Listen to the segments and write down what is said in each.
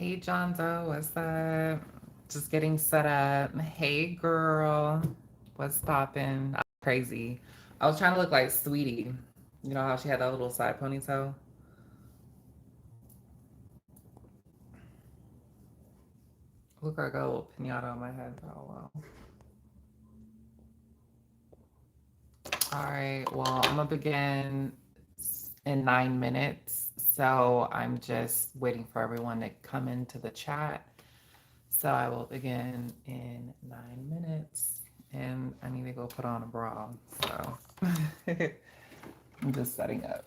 Hey, John Doe, what's up? Just getting set up. Hey, girl, what's poppin'? I'm crazy. I was trying to look like Sweetie. You know how she had that little side ponytail? Look like I got a little pinata on my head. Oh, wow. All right, well, I'm gonna begin in 9 minutes. So I'm just waiting for everyone to come into the chat. So I will begin in 9 minutes. And I need to go put on a bra. So I'm just setting up.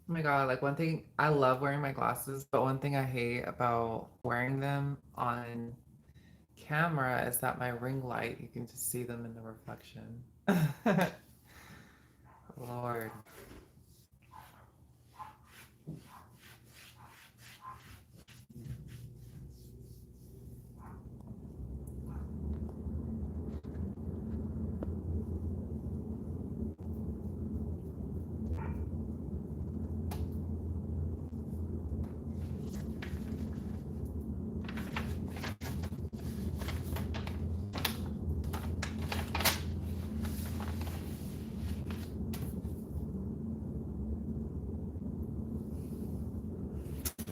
Oh my God, like one thing, I love wearing my glasses, but one thing I hate about wearing them on camera is that my ring light, you can just see them in the reflection. Lord.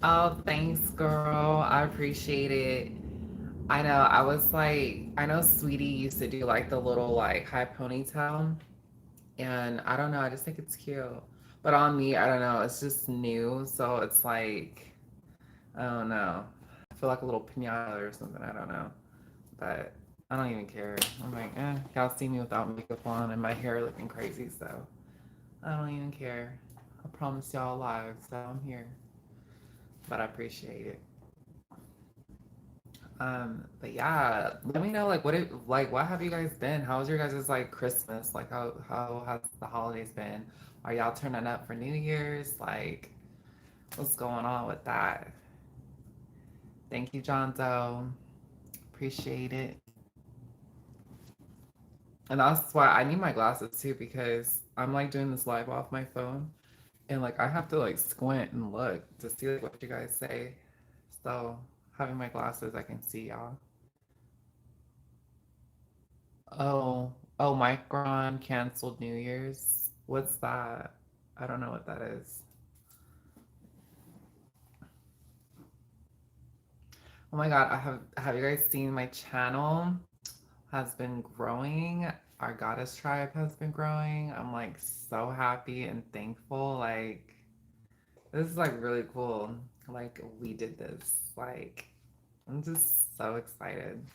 Oh, thanks, girl. I appreciate it. I know, I was like, I know Sweetie used to do like the little like high ponytail. And I don't know, I just think it's cute. But on me, I don't know, it's just new. So it's like, I don't know. I feel like a little pinata or something. I don't know. But I don't even care. I'm like, y'all see me without makeup on and my hair looking crazy. So I don't even care. I promise y'all live. So I'm here. But I appreciate it. But yeah, let me know like what have you guys been? How's your guys' like Christmas? Like how has the holidays been? Are y'all turning up for New Year's? Like what's going on with that? Thank you, John Doe. Appreciate it. And that's why I need my glasses too because I'm like doing this live off my phone and like I have to like squint and look to see like what you guys say. So having my glasses, I can see y'all. Oh, oh, Micron canceled New Year's. What's that? I don't know what that is. Oh my God, have you guys seen my channel? Has been growing. Our goddess tribe has been growing. I'm like so happy and thankful. Like this is like really cool. Like we did this. Like I'm just so excited.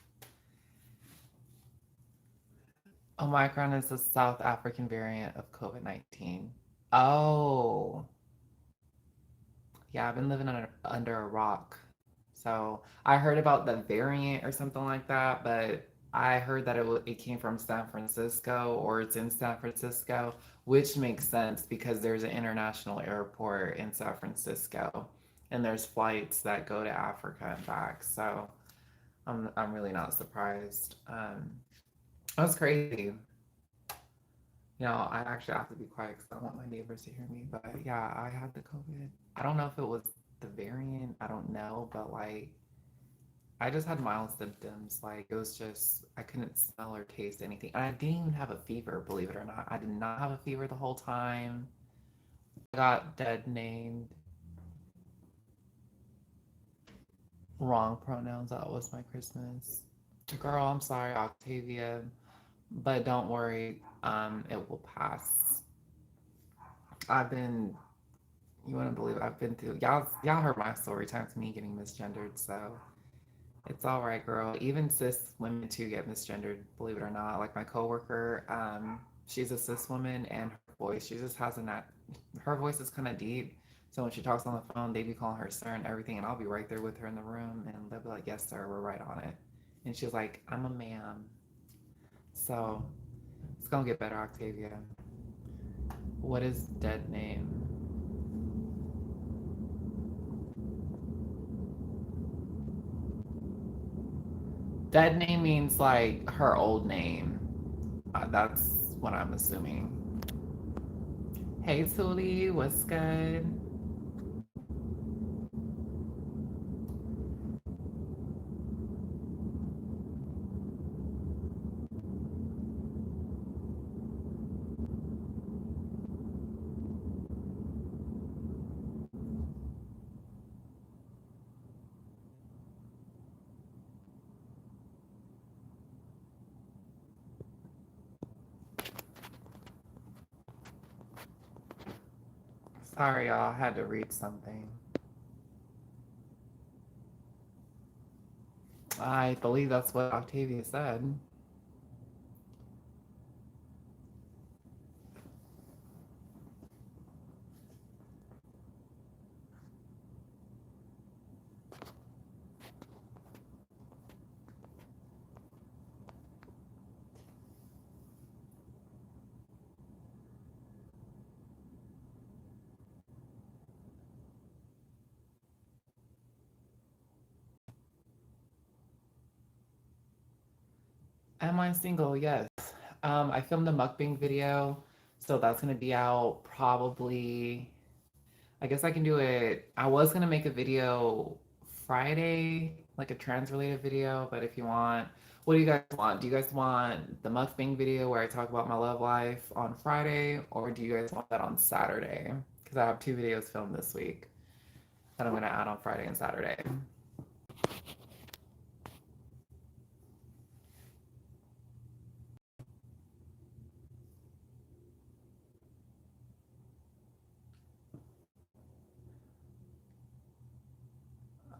Omicron is the South African variant of COVID-19. Oh, yeah, I've been living under a rock. So I heard about the variant or something like that, but I heard that it came from San Francisco or it's in San Francisco, which makes sense because there's an international airport in San Francisco. and there's flights that go to Africa and back. So I'm really not surprised. That's crazy. I actually have to be quiet because I don't want my neighbors to hear me. But yeah, I had the COVID. I don't know if it was the variant. I don't know, but like I just had mild symptoms. Like it was just I couldn't smell or taste anything. And I didn't even have a fever, believe it or not. I did not have a fever the whole time. I got dead named. Wrong pronouns. That was my Christmas. Girl, I'm sorry, Octavia. But don't worry, it will pass. I've been you wouldn't believe I've been through y'all heard my story times me getting misgendered, so it's all right, girl. Even cis women too get misgendered, believe it or not. Like my coworker, she's a cis woman, and her voice, she just has her voice is kind of deep. So when she talks on the phone, they be calling her sir and everything, and I'll be right there with her in the room, and they'll be like, "Yes, sir, we're right on it." And she's like, "I'm a ma'am." So it's gonna get better, Octavia. What is dead name? Dead name means like her old name. That's what I'm assuming. Hey, Tootie, what's good? Sorry, y'all. I had to read something. I believe that's what Octavia said. Am I single? Yes. I filmed a mukbang video, so that's gonna be out probably. I guess I can do it. I was gonna make a video Friday, like a trans related video, but if you want, what do you guys want? Do you guys want the mukbang video where I talk about my love life on Friday, or do you guys want that on Saturday? Because I have two videos filmed this week that I'm gonna add on Friday and Saturday.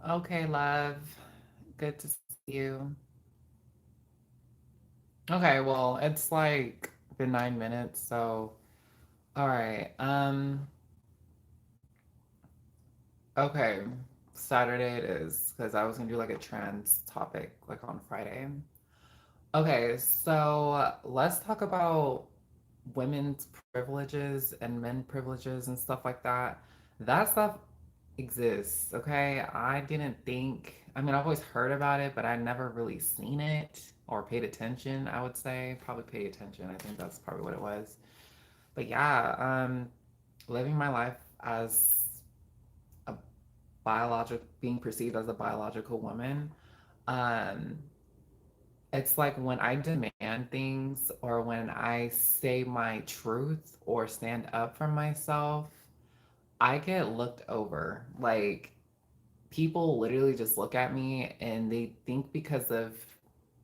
Okay, love. Good to see you. Okay, well, it's like been 9 minutes, so all right. Okay, Saturday it is because I was gonna do like a trans topic like on Friday. Okay, so let's talk about women's privileges and men privileges and stuff like that. That stuff exists, okay? I didn't think, I mean, I've always heard about it, but I never really seen it or paid attention, I would say. Probably paid attention. I think that's probably what it was. But yeah, living my life as a being perceived as a biological woman, um, it's like when I demand things or when I say my truth or stand up for myself, I get looked over. Like people literally just look at me and they think because of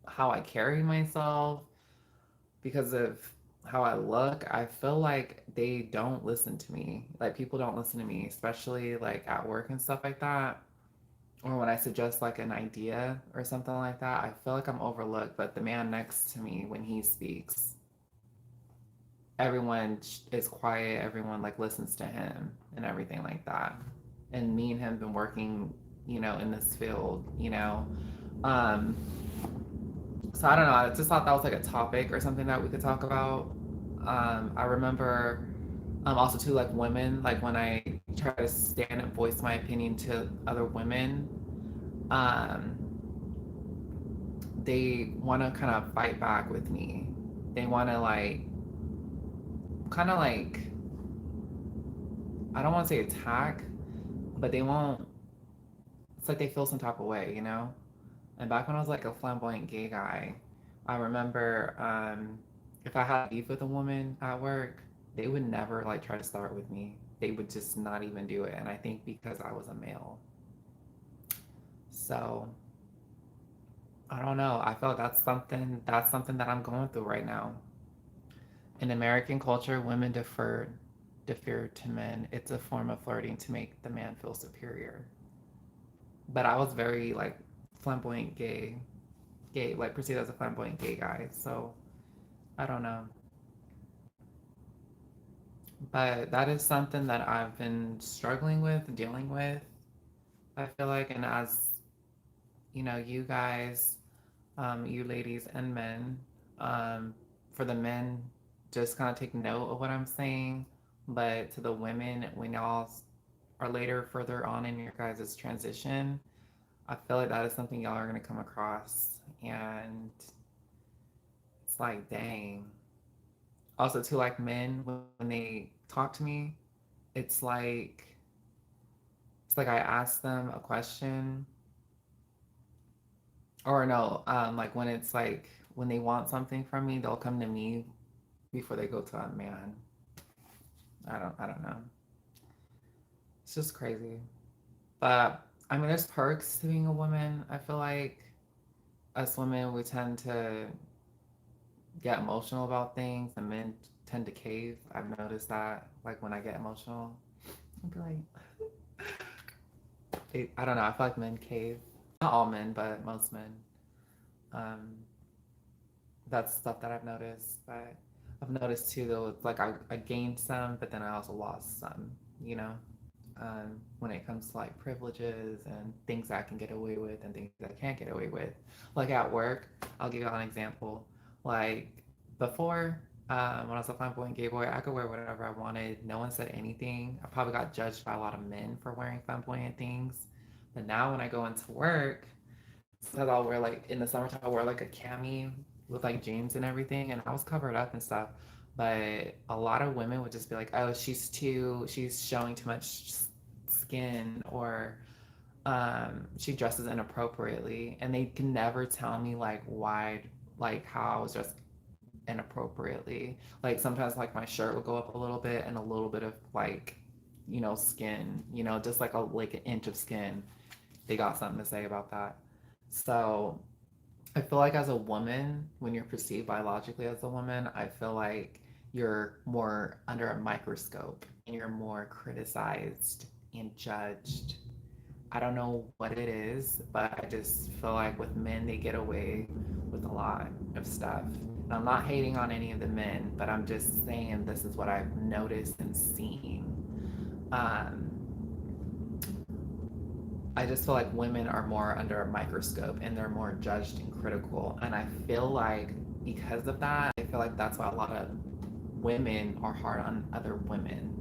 how I carry myself, because of how I look, I feel like they don't listen to me. Like people don't listen to me, especially like at work and stuff like that. Or when I suggest like an idea or something like that, I feel like I'm overlooked. But the man next to me, when he speaks, everyone is quiet. Everyone like listens to him and everything like that. And me and him been working, in this field, Um, so I don't know. I just thought that was like a topic or something that we could talk about. I remember Also too, like women, like when I try to stand and voice my opinion to other women, um, they want to kind of fight back with me. They want to like, kind of like, I don't want to say attack, but they won't. It's like they feel some type of way, you know. And back when I was like a flamboyant gay guy, I remember if I had beef with a woman at work, they would never like try to start with me. They would just not even do it. And I think because I was a male. So I don't know. I feel like that's something that I'm going through right now. In American culture, women defer to men. It's a form of flirting to make the man feel superior. But I was very like flamboyant gay, like perceived as a flamboyant gay guy. So I don't know. But that is something that I've been struggling with, dealing with, I feel like. And as you know, you guys, you ladies and men, for the men, just kind of take note of what I'm saying. But to the women, when y'all are later, further on in your guys' transition, I feel like that is something y'all are going to come across. And it's like, dang. Also, to like men, when they talk to me, it's like, it's like I ask them a question, or no, like when it's like when they want something from me, they'll come to me before they go to a man. I don't know. It's just crazy. But I mean, there's perks to being a woman. I feel like us women, we tend to get emotional about things, and men tend to cave. I've noticed that. Like when I get emotional, I'll be like, I don't know. I feel like men cave. Not all men, but most men. Um, that's stuff that I've noticed. But I've noticed too, though, like I gained some, but then I also lost some, you know, when it comes to like privileges and things I can get away with and things I can't get away with. Like at work, I'll give you an example. Like before, when I was a flamboyant gay boy, I could wear whatever I wanted. No one said anything. I probably got judged by a lot of men for wearing flamboyant things. But now when I go into work, because I'll wear like in the summertime, I'll wear like a cami with like jeans and everything, and I was covered up and stuff. But a lot of women would just be like, "Oh, she's showing too much skin," or she dresses inappropriately, and they can never tell me like why, like how I was dressed inappropriately. Like sometimes like my shirt would go up a little bit, and a little bit of like, skin, just like an inch of skin. They got something to say about that. So I feel like as a woman, when you're perceived biologically as a woman, I feel like you're more under a microscope and you're more criticized and judged. I don't know what it is, but I just feel like with men, they get away with a lot of stuff. And I'm not hating on any of the men, but I'm just saying this is what I've noticed and seen. Um, I just feel like women are more under a microscope and they're more judged and critical. And I feel like because of that, I feel like that's why a lot of women are hard on other women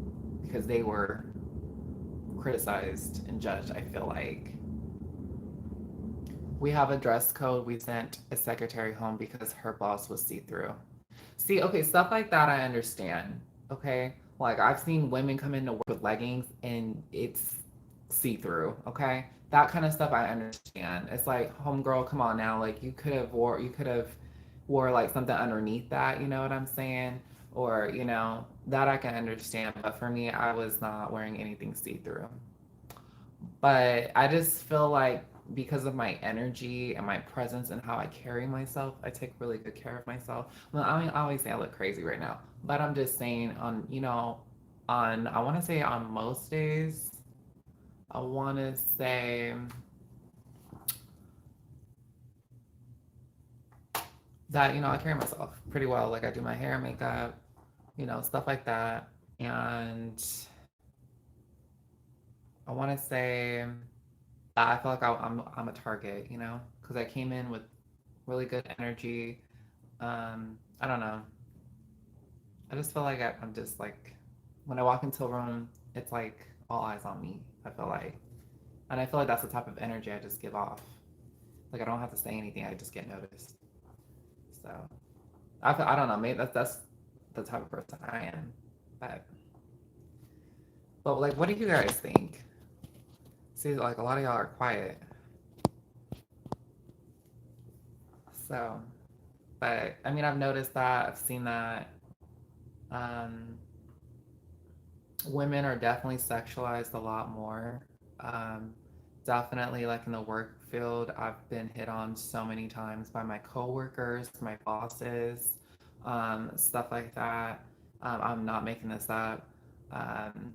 because they were criticized and judged. I feel like we have a dress code. We sent a secretary home because her boss was see through. See, okay, stuff like that I understand. Okay. Like I've seen women come into work with leggings and it's see through. Okay. That kind of stuff I understand. It's like, homegirl, come on now. Like you could have wore like something underneath that, you know what I'm saying? Or, that I can understand. But for me, I was not wearing anything see through. But I just feel like because of my energy and my presence and how I carry myself, I take really good care of myself. Well, I mean, I always say I look crazy right now, but I'm just saying I want to say on most days, I want to say that, I carry myself pretty well. Like I do my hair, makeup, stuff like that. And I want to say that I feel like I'm a target, because I came in with really good energy. I don't know. I just feel like I'm just like when I walk into a room, it's like all eyes on me. I feel like, and I feel like that's the type of energy I just give off. Like I don't have to say anything; I just get noticed. So I don't know. Maybe that's the type of person I am. But like, what do you guys think? See, like a lot of y'all are quiet. So, but I mean, I've noticed that. I've seen that. Um, Women are definitely sexualized a lot more. Um, Definitely, like in the work field, I've been hit on so many times by my coworkers, my bosses, stuff like that. I'm not making this up. Um,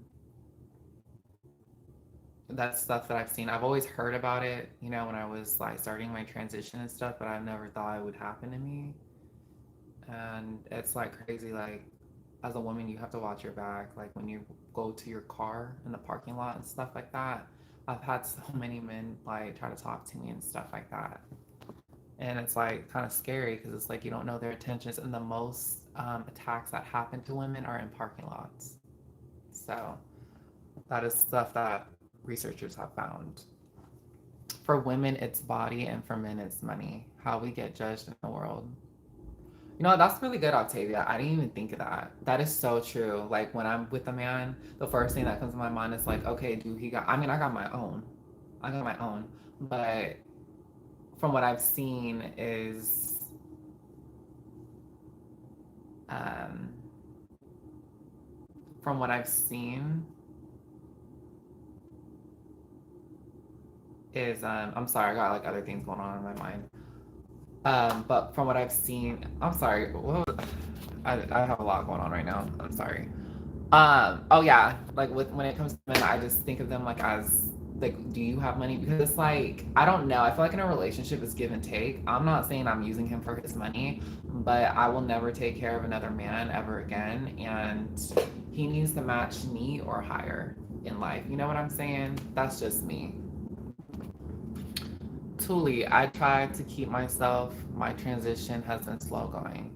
that's stuff that I've seen. I've always heard about it, when I was like starting my transition and stuff, but I never thought it would happen to me. And it's like crazy. Like as a woman, you have to watch your back. Like when you go to your car in the parking lot and stuff like that. I've had so many men like try to talk to me and stuff like that, and it's like kind of scary because it's like you don't know their intentions. And the most attacks that happen to women are in parking lots. So that is stuff that researchers have found. For women, it's body, and for men, it's money. How we get judged in the world. That's really good, Octavia. I didn't even think of that. That is so true. Like when I'm with a man, the first thing that comes to my mind is like, okay, do he got? I mean, I got my own. I got my own. But from what I've seen is, um, from what I've seen is, I'm sorry, I got like other things going on in my mind. But from what I've seen, I'm sorry. I have a lot going on right now. I'm sorry. Oh yeah, like when it comes to men, I just think of them like as like, do you have money? Because it's like I don't know. I feel like in a relationship it's give and take. I'm not saying I'm using him for his money, but I will never take care of another man ever again, and he needs to match me or higher in life. You know what I'm saying? That's just me. Truly, I try to keep myself. My transition has been slow going.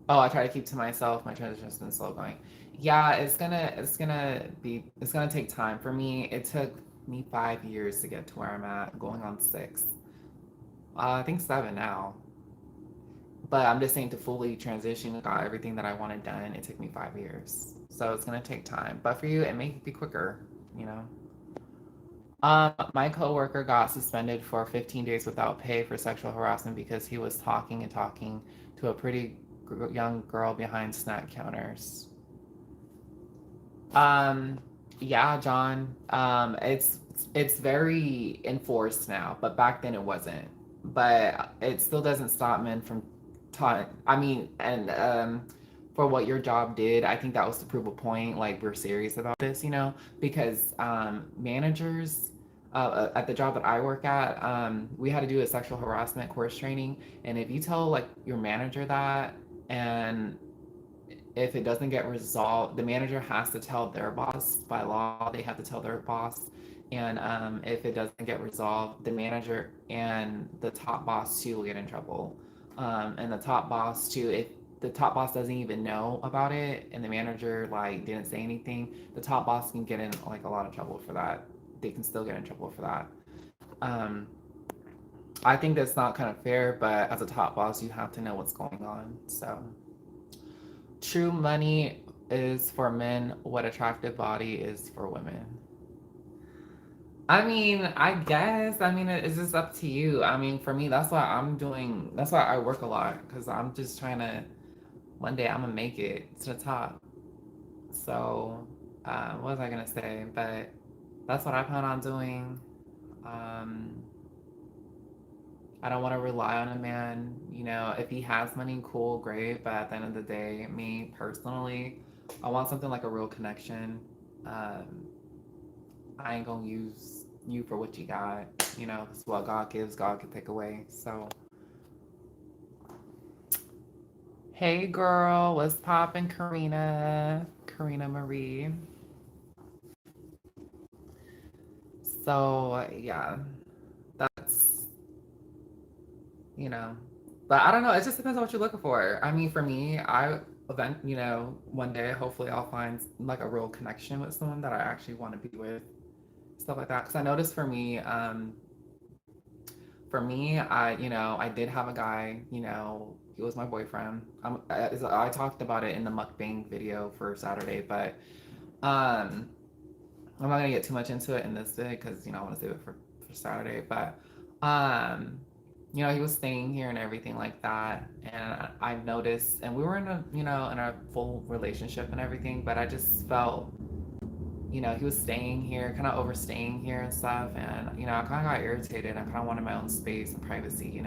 Oh, I try to keep to myself. My transition's been slow going. Yeah, it's gonna take time for me. It took me 5 years to get to where I'm at, going on six. I think seven now. But I'm just saying to fully transition, got everything that I wanted done. It took me 5 years, so it's gonna take time. But for you, it may be quicker. You know. My coworker got suspended for 15 days without pay for sexual harassment because he was talking and talking to a pretty young girl behind snack counters. Um, yeah, John. It's very enforced now, but back then it wasn't. But it still doesn't stop men from taught. I mean, and for what your job did, I think that was to prove a point. Like we're serious about this, because managers. At the job that I work at, we had to do a sexual harassment course training, and if you tell like your manager that, and if it doesn't get resolved, the manager has to tell their boss by law. They have to tell their boss, and if it doesn't get resolved, the manager and the top boss too will get in trouble. And the top boss too, if the top boss doesn't even know about it, and the manager like didn't say anything, the top boss can get in like a lot of trouble for that. They can still get in trouble for that. Um, I think that's not kind of fair, but as a top boss, you have to know what's going on. So. True money is for men what attractive body is for women. I mean, I guess. I mean, it's just up to you. I mean, for me, that's why I'm doing, that's why I work a lot because I'm just trying to, one day I'm going to make it to the top. So, what was I going to say? But that's what I plan on doing. Um, I don't want to rely on a man. If he has money, cool, great. But at the end of the day, me personally, I want something like a real connection. Um, I ain't gonna use you for what you got. It's what God gives, God can take away. So, hey girl, what's poppin', Karina? Karina Marie. So, yeah, that's, you know, but I don't know. It just depends on what you're looking for. I mean, for me, I event, you know, one day hopefully I'll find like a real connection with someone that I actually want to be with, stuff like that. Because I noticed for me, I did have a guy, he was my boyfriend. I talked about it in the mukbang video for Saturday, but um, I'm not gonna get too much into it in this vid because I want to save it for Saturday. But um, he was staying here and everything like that, and I noticed, and we were in a full relationship and everything, but I just felt, he was staying here, kind of overstaying here and stuff, and I kind of got irritated. I kind of wanted my own space and privacy.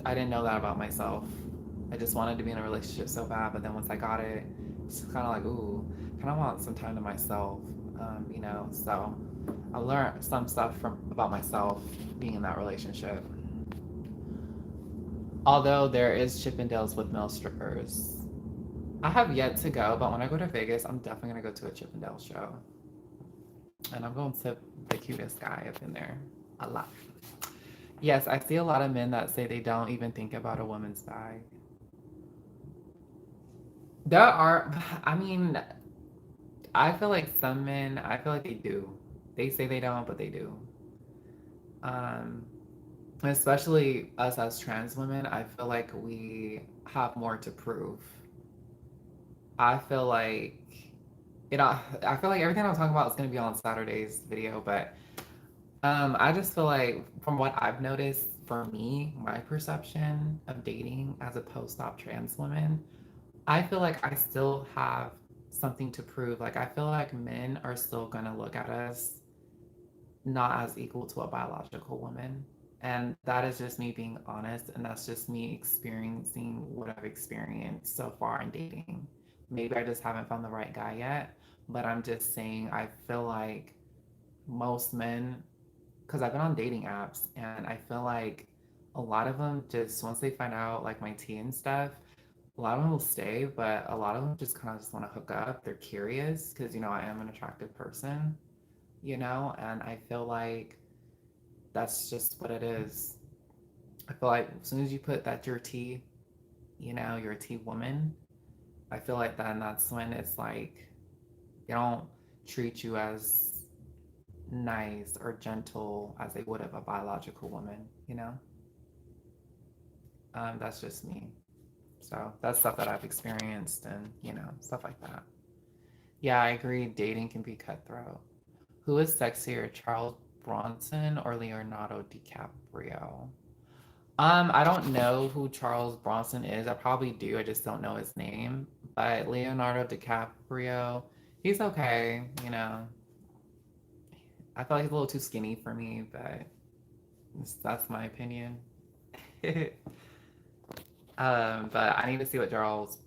I didn't know that about myself. I just wanted to be in a relationship so bad, but then once I got it, it's kind of like, ooh, kind of want some time to myself. So I learned some stuff from about myself being in that relationship. Although there is Chippendales with male strippers. I have yet to go, but when I go to Vegas, I'm definitely gonna go to a Chippendale show. And I'm going to the cutest guy up in there. A lot. Yes, I see a lot of men that say they don't even think about a woman's bag. There are, I mean, I feel like some men, I feel like they do. They say they don't, but they do. Um, Especially us as trans women, I feel like we have more to prove. I feel like I feel like everything I'm talking about is going to be on Saturday's video, but I just feel like from what I've noticed, for me, my perception of dating as a post-op trans woman, I feel like I still have something to prove. Like I feel like men are still gonna look at us not as equal to a biological woman. And that is just me being honest, and that's just me experiencing what I've experienced so far in dating. Maybe I just haven't found the right guy yet, but I'm just saying I feel like most men, because I've been on dating apps, and I feel like a lot of them just once they find out like my tea and stuff, a lot of them will stay, but a lot of them just kind of just want to hook up. They're curious because I am an attractive person, and I feel like that's just what it is. I feel like as soon as you put that you're T, you're a T woman, I feel like then that's when it's like they don't treat you as nice or gentle as they would of a biological woman. That's just me. So that's stuff that I've experienced and, stuff like that. Yeah, I agree. Dating can be cutthroat. Who is sexier, Charles Bronson or Leonardo DiCaprio? I don't know who Charles Bronson is. I probably do. I just don't know his name. But Leonardo DiCaprio, he's okay. I feel like he's a little too skinny for me, but that's my opinion. But I need to see what Charles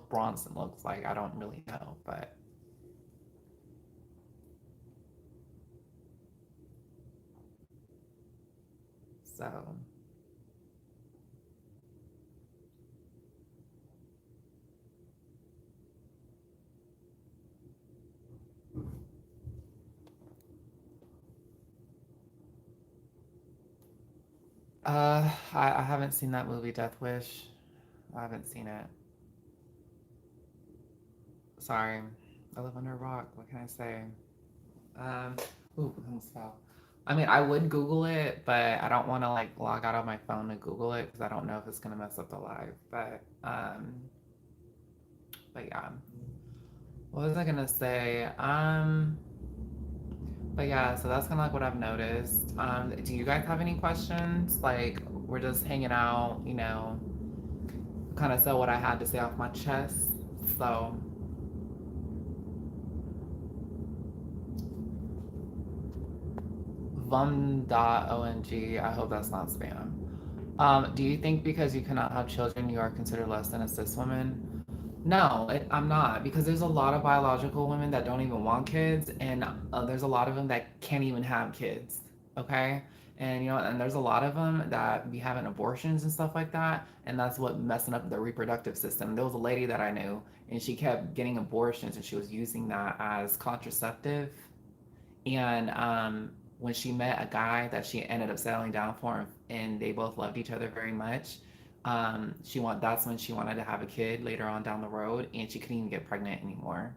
Bronson looks like. I don't really know, but so I haven't seen that movie Death Wish. I haven't seen it. Sorry. I live under a rock. What can I say? Um ooh, almost fell. I mean, I would Google it, but I don't want to like log out of my phone to Google it because I don't know if it's gonna mess up the live. But yeah. What was I gonna say? But yeah, so that's kind of like what I've noticed. Do you guys have any questions? Like, we're just hanging out, kind of said what I had to say off my chest. So, vum.ong, I hope that's not spam. Do you think because you cannot have children, you are considered less than a cis woman? No, I'm not, because there's a lot of biological women that don't even want kids, and there's a lot of them that can't even have kids. Okay, and and there's a lot of them that be having abortions and stuff like that, and that's what messing up the reproductive system. There was a lady that I knew, and she kept getting abortions, and she was using that as contraceptive, and when she met a guy that she ended up settling down for, and they both loved each other very much, That's when she wanted to have a kid later on down the road, and she couldn't even get pregnant anymore.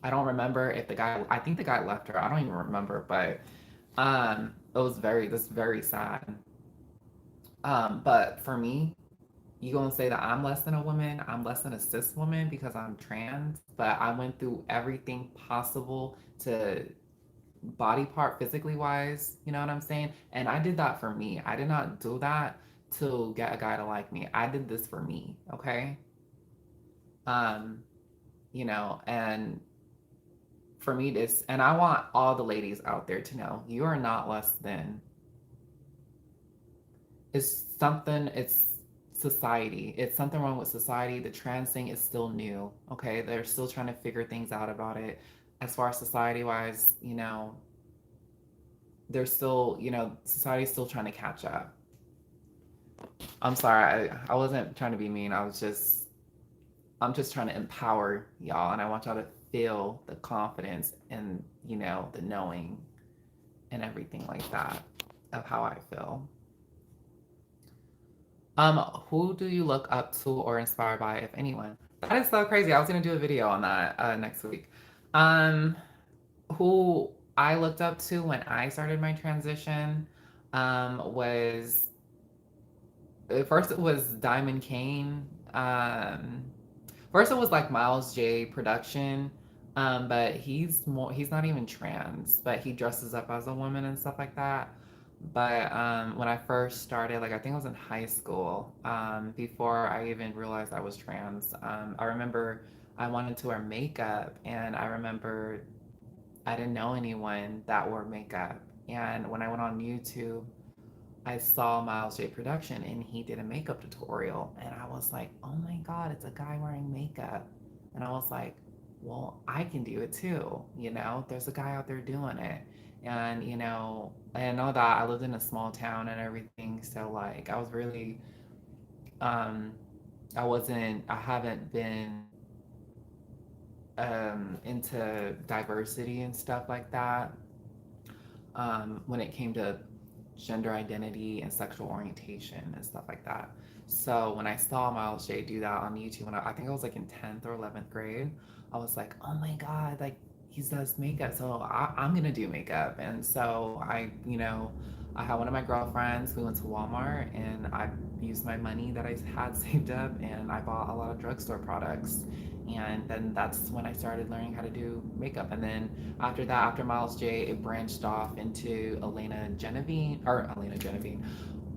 I don't remember if the guy. I think the guy left her. I don't even remember, but it was that's very sad. But for me, you gonna say that I'm less than a woman? I'm less than a cis woman because I'm trans, but I went through everything possible to body part physically wise, you know what I'm saying? And I did that for me. I did not do that to get a guy to like me. I did this for me, okay? Um, and for me this and I want all the ladies out there to know you are not less than. It's society. It's something wrong with society. The trans thing is still new, okay? They're still trying to figure things out about it. As far as society wise, they're still, society's still trying to catch up. I'm sorry, I wasn't trying to be mean. I'm just trying to empower y'all, and I want y'all to feel the confidence and, the knowing and everything like that of how I feel. Who do you look up to or inspired by, if anyone? That is so crazy. I was gonna do a video on that next week. Um, who I looked up to when I started my transition was at first it was Diamond Kane. First it was like Miles J production, but he's not even trans, but he dresses up as a woman and stuff like that. But when I first started, like I think I was in high school, before I even realized I was trans, I remember I wanted to wear makeup, and I remember I didn't know anyone that wore makeup. And when I went on YouTube, I saw Miles J production and he did a makeup tutorial, and I was like, "Oh my god, it's a guy wearing makeup." And I was like, "Well, I can do it too, There's a guy out there doing it." And I know that I lived in a small town and everything, so like I was really um I haven't been into diversity and stuff like that, when it came to gender identity and sexual orientation and stuff like that. So when I saw Miles J do that on YouTube, when I think I was like in 10th or 11th grade, I was like, oh my God, like he does makeup. So I'm going to do makeup. And so I had one of my girlfriends, we went to Walmart, and I used my money that I had saved up, and I bought a lot of drugstore products. And then that's when I started learning how to do makeup. And then after that, after Miles J, it branched off into Elena Genevieve,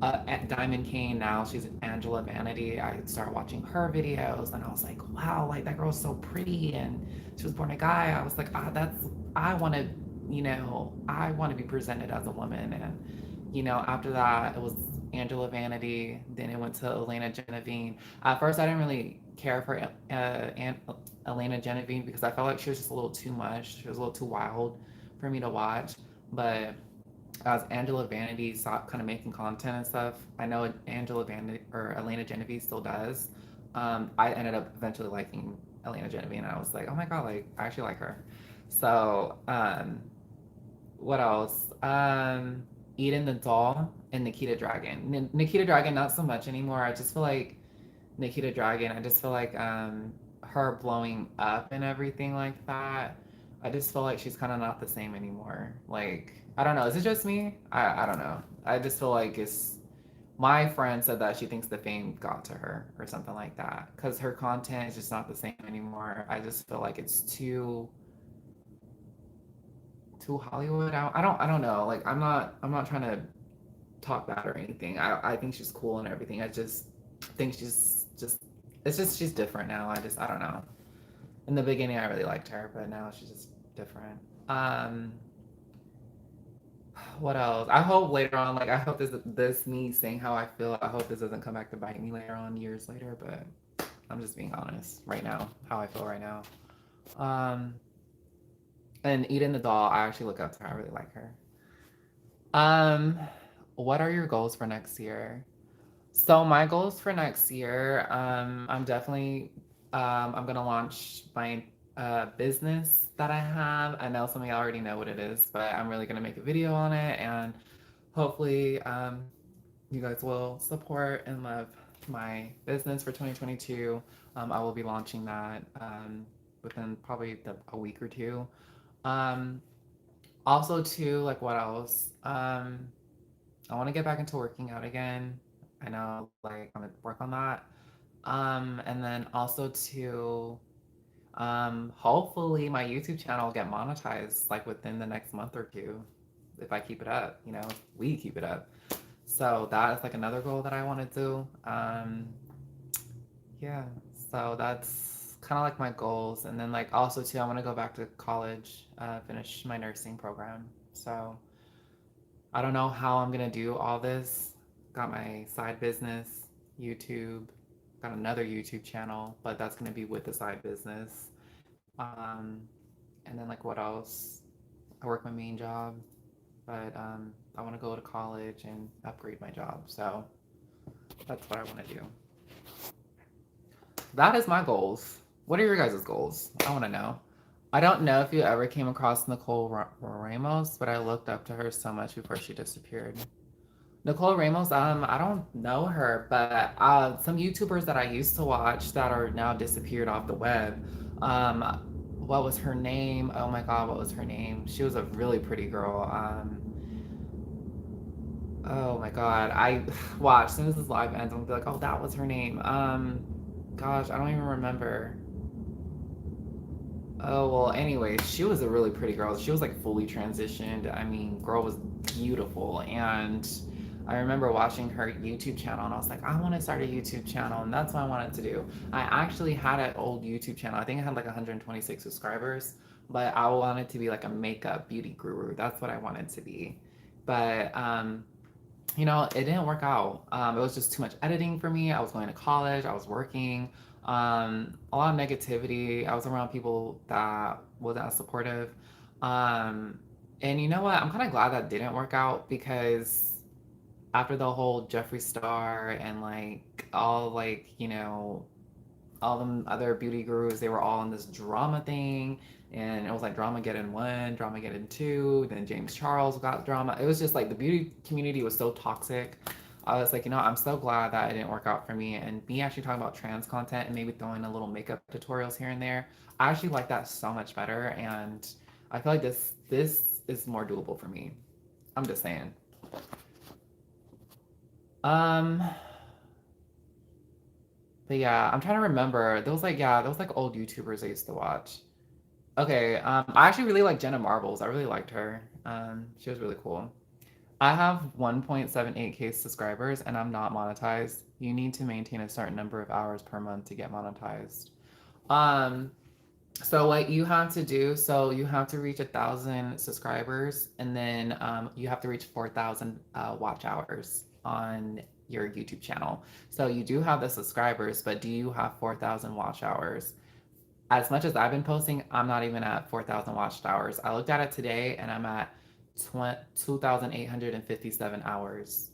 at Diamond Kane. Now she's Angela Vanity. I started watching her videos, and I was like, wow, like that girl's so pretty, and she was born a guy. I was like, I want to, I want to be presented as a woman. And after that, it was Angela Vanity. Then it went to Elena Genevieve. At first, I didn't really care for Elena Genevieve because I felt like she was just a little too much. She was a little too wild for me to watch. But as Angela Vanity stopped kind of making content and stuff, I know Angela Vanity or Elena Genevieve still does. I ended up eventually liking Elena Genevieve, and I was like, oh my god, like I actually like her. So, what else? Eden the Doll and Nikita Dragon. Nikita Dragon, not so much anymore. I just feel like Nikita Dragon. I just feel like her blowing up and everything like that. I just feel like she's kind of not the same anymore. Like I don't know. Is it just me? I don't know. I just feel like it's. My friend said that she thinks the fame got to her or something like that because her content is just not the same anymore. I just feel like it's too Hollywood out. I don't know. Like I'm not trying to talk bad or anything. I think she's cool and everything. I just think she's just it's just she's different now. I don't know. In the beginning I really liked her, but now she's just different. Um what else? I hope later on, like I hope this me saying how I feel, I hope this doesn't come back to bite me later on years later, but I'm just being honest right now, how I feel right now. Um and Eden the doll, I actually look up to her. I really like her. Um what are your goals for next year? So my goals for next year, I'm gonna launch my business that I have. I know some of you already know what it is, but I'm really gonna make a video on it, and hopefully, you guys will support and love my business for 2022. I will be launching that within probably a week or two. Um, Also, too, like what else? I want to get back into working out again. I know, like I'm gonna work on that. And then also too, hopefully my YouTube channel will get monetized like within the next month or two, if I keep it up. If we keep it up. So that is like another goal that I want to do. Yeah. So that's kind of like my goals, and then like also too, I want to go back to college, finish my nursing program. So I don't know how I'm gonna do all this. Got my side business, YouTube, got another YouTube channel, but that's gonna be with the side business. Um, and then like what else? I work my main job, but I want to go to college and upgrade my job. So that's what I want to do. That is my goals. What are your guys' goals? I want to know. I don't know if you ever came across Nicole Ramos, but I looked up to her so much before she disappeared. Nicole Ramos, I don't know her, but some YouTubers that I used to watch that are now disappeared off the web. Um, what was her name? Oh my God, what was her name? She was a really pretty girl. Oh my God, I watch. As soon as this live ends, I'm gonna be like, oh, that was her name. Gosh, I don't even remember. Oh, well, anyway, she was a really pretty girl. She was like fully transitioned. I mean, girl was beautiful. And I remember watching her YouTube channel and I was like, I want to start a YouTube channel. And that's what I wanted to do. I actually had an old YouTube channel. I think I had like 126 subscribers, but I wanted to be like a makeup beauty guru. That's what I wanted to be. But it didn't work out. It was just too much editing for me. I was going to college, I was working, a lot of negativity. I was around people that wasn't as supportive. Um, and you know what? I'm kind of glad that didn't work out because after the whole Jeffree Star and like all like, all them other beauty gurus, they were all in this drama thing. And it was like Dramageddon 1, Dramageddon 2, then James Charles got drama. It was just like the beauty community was so toxic. I was like, I'm so glad that it didn't work out for me. And me actually talking about trans content and maybe throwing a little makeup tutorials here and there, I actually like that so much better. And I feel like this is more doable for me. I'm just saying. Um, but yeah, I'm trying to remember. Those like old YouTubers I used to watch. Okay, I actually really like Jenna Marbles. I really liked her. She was really cool. I have 1.78K subscribers and I'm not monetized. You need to maintain a certain number of hours per month to get monetized. Um, so what you have to do, so you have to reach 1,000 subscribers, and then you have to reach 4,000 watch hours on your YouTube channel. So you do have the subscribers, but do you have 4,000 watch hours? As much as I've been posting, I'm not even at 4,000 watched hours. I looked at it today and I'm at 2,857 hours.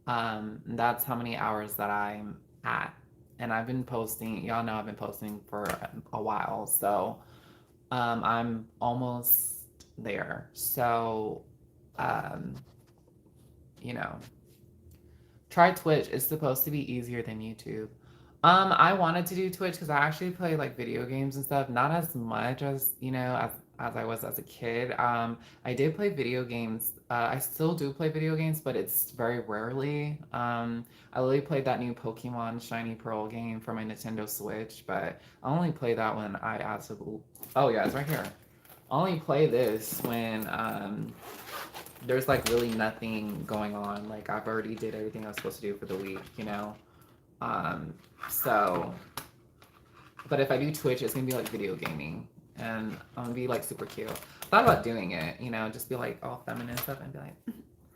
That's how many hours that I'm at. And I've been posting, y'all know I've been posting for a while. So I'm almost there. So, um, you know, try Twitch. It's supposed to be easier than YouTube. I wanted to do Twitch because I actually play like video games and stuff, not as much as as I was as a kid. I did play video games. I still do play video games, but it's very rarely. I really played that new Pokemon Shiny Pearl game for my Nintendo Switch, but I only play that when I absolutely. Oh yeah, it's right here. I only play this when there's like really nothing going on. Like I've already did everything I was supposed to do for the week. Um, so, but if I do Twitch, it's gonna be like video gaming, and I'm gonna be like super cute. I thought about doing it, just be like all feminine stuff and be like,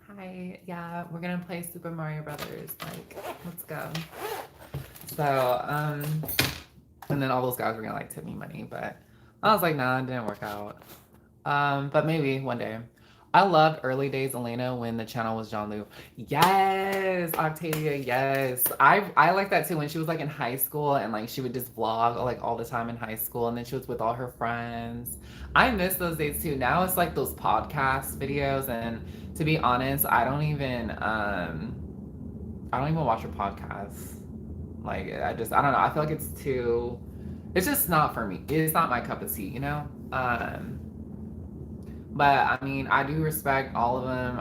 "Hi, yeah, we're gonna play Super Mario Brothers. Like, let's go." So, and then all those guys were gonna like tip me money, but I was like, nah, it didn't work out. But maybe one day. I loved early days Elena when the channel was John Lu. Yes, Octavia, yes. I like that too when she was like in high school and like she would just vlog like all the time in high school and then she was with all her friends. I miss those days too. Now it's like those podcast videos, and to be honest, I don't even I don't even watch her podcasts. Like I don't know. I feel like it's just not for me. It's not my cup of tea, you know. But I mean, I do respect all of them.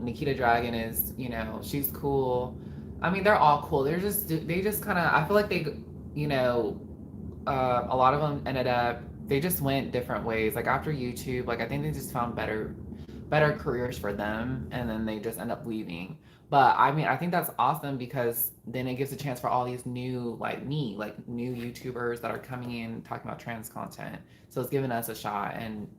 Nikita Dragon is, she's cool. I mean, they're all cool. They just kind of. I feel like you know, a lot of them ended up. They just went different ways. Like after YouTube, like I think they just found better careers for them, and then they just end up leaving. But I mean, I think that's awesome because then it gives a chance for all these new, like me, like new YouTubers that are coming in talking about trans content. So it's giving us a shot. And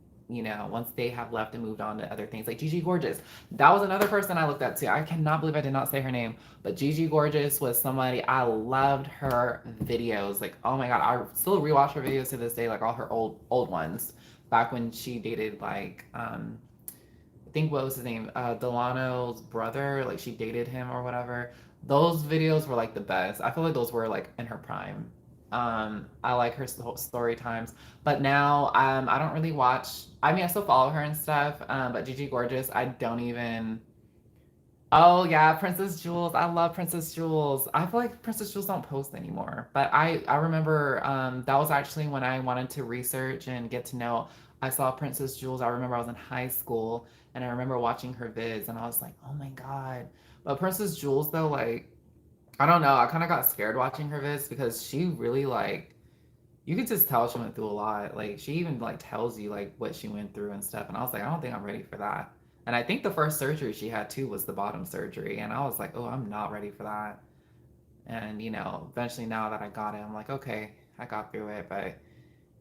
once they have left and moved on to other things, like Gigi Gorgeous, that was another person I looked up to. I cannot believe I did not say her name, but Gigi Gorgeous was somebody I loved her videos. Like, oh my god, I still rewatch her videos to this day, like all her old ones, back when she dated like I think what was his name? Delano's brother. Like she dated him or whatever. Those videos were like the best. I feel like those were like in her prime. I like her story times, but now I don't really watch. I mean, I still follow her and stuff. But Gigi Gorgeous, I don't even. Oh yeah, Princess Jules. I love Princess Jules. I feel like Princess Jules don't post anymore. But I remember that was actually when I wanted to research and get to know. I saw Princess Jules. I remember I was in high school and I remember watching her vids and I was like, "Oh my god." But Princess Jules though, like I don't know, I kind of got scared watching her vids because she really like you could just tell she went through a lot. Like she even like tells you like what she went through and stuff. And I was like, I don't think I'm ready for that. And I think the first surgery she had too was the bottom surgery. And I was like, oh, I'm not ready for that. And eventually now that I got it, I'm like, okay, I got through it. But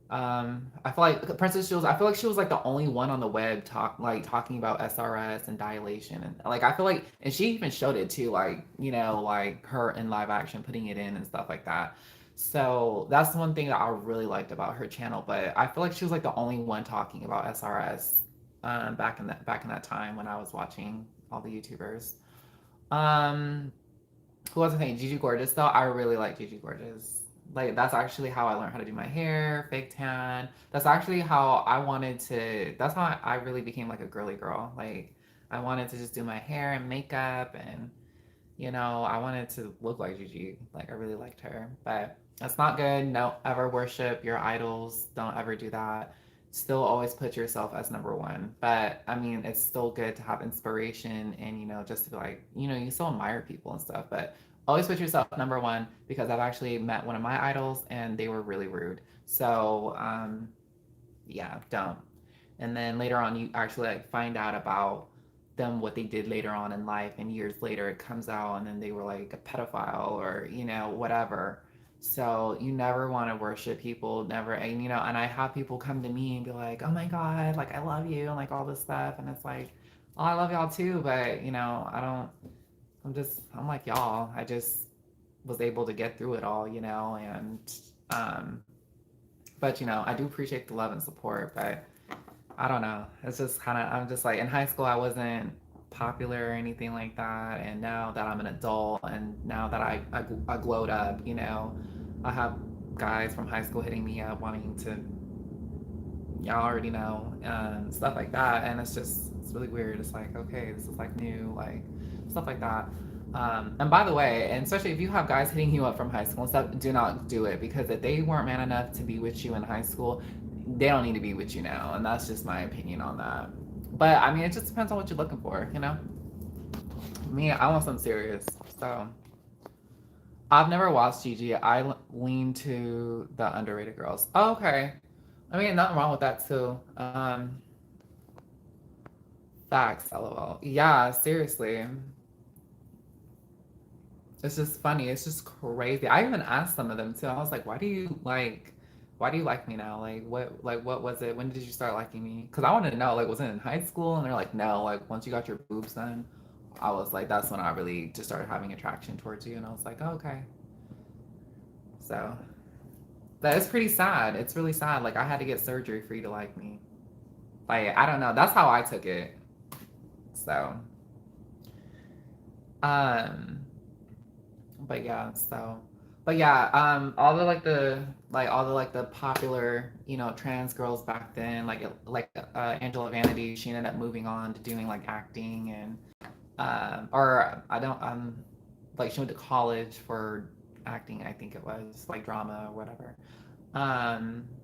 I feel like Princess Jules. I feel like she was like the only one on the web talking about SRS and dilation, and like I feel like, and she even showed it too, like like her in live action, putting it in and stuff like that. So that's one thing that I really liked about her channel. But I feel like she was like the only one talking about SRS back in that time when I was watching all the YouTubers. Um, who was I saying? Gigi Gorgeous though. I really like Gigi Gorgeous. Like that's actually how I learned how to do my hair, fake tan. That's actually how I wanted to. That's how I really became like a girly girl. Like I wanted to just do my hair and makeup, and I wanted to look like Gigi. Like I really liked her, but that's not good. Don't ever worship your idols. Don't ever do that. Still always put yourself as number one. But I mean, it's still good to have inspiration and just to be like, you still admire people and stuff, but always put yourself number one because I've actually met one of my idols and they were really rude. So yeah, don't. And then later on, you actually like find out about them what they did later on in life, and years later it comes out, and then they were like a pedophile or whatever. So you never want to worship people, never, and and I have people come to me and be like, "Oh my God, like I love you," and like all this stuff, and it's like, "Oh, I love y'all too," but I don't. I'm like y'all. I just was able to get through it all, and um, but I do appreciate the love and support, but I don't know. It's just kind of, I'm just like, in high school, I wasn't popular or anything like that. And now that I'm an adult and now that I glowed up, I have guys from high school hitting me up wanting to, y'all already know, and stuff like that. And it's really weird. It's like, okay, this is like new, like stuff like that. And by the way, and especially if you have guys hitting you up from high school and stuff, do not do it because if they weren't man enough to be with you in high school, they don't need to be with you now. And that's just my opinion on that. But I mean, it just depends on what you're looking for. Me, I want something serious. So I've never watched Gigi. I lean to the underrated girls. Oh, okay. I mean, nothing wrong with that too. Facts, lol. Yeah, seriously. It's just funny. It's just crazy. I even asked some of them too. I was like, why do you like me now? What was it? When did you start liking me? Because I wanted to know, like, was it in high school? And they're like, no, like, once you got your boobs done, I was like, that's when I really just started having attraction towards you. And I was like, oh, okay. So, that is pretty sad. It's really sad. Like, I had to get surgery for you to like me. Like, I don't know. That's how I took it. So, um, but yeah, all the popular, trans girls back then, like Angela Vanity, she ended up moving on to doing like acting and or I don't like she went to college for acting, I think it was like drama or whatever.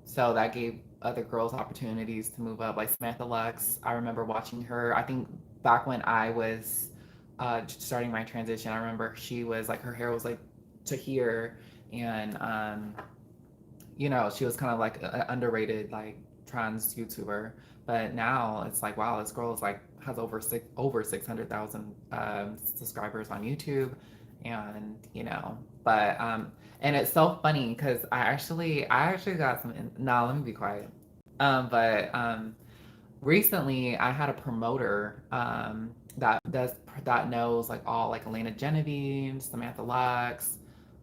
So that gave other girls opportunities to move up. Like Samantha Lux, I remember watching her. I think back when I was starting my transition, I remember she was like her hair was like to here, and she was kind of like an underrated like trans YouTuber. But now it's like, wow, this girl is like has over 600,000 subscribers on YouTube, and but and it's so funny because I actually got some. No, let me be quiet. But recently I had a promoter that knows like all like Elena Genevieve, Samantha Lux,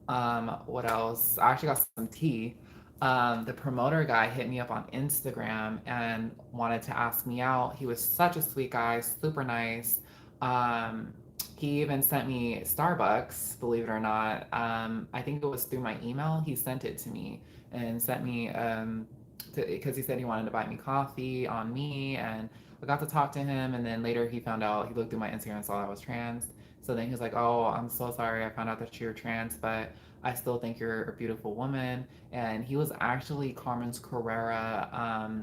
what else? I actually got some tea. The promoter guy hit me up on Instagram and wanted to ask me out. He was such a sweet guy, super nice. Um, he even sent me Starbucks, believe it or not. I think it was through my email. He sent it to me and sent me because he said he wanted to buy me coffee on me, and I got to talk to him. And then later he found out, he looked through my Instagram and saw I was trans. So then he was like, "Oh, I'm so sorry. I found out that you're trans, but I still think you're a beautiful woman." And he was actually Carmen's Carrera,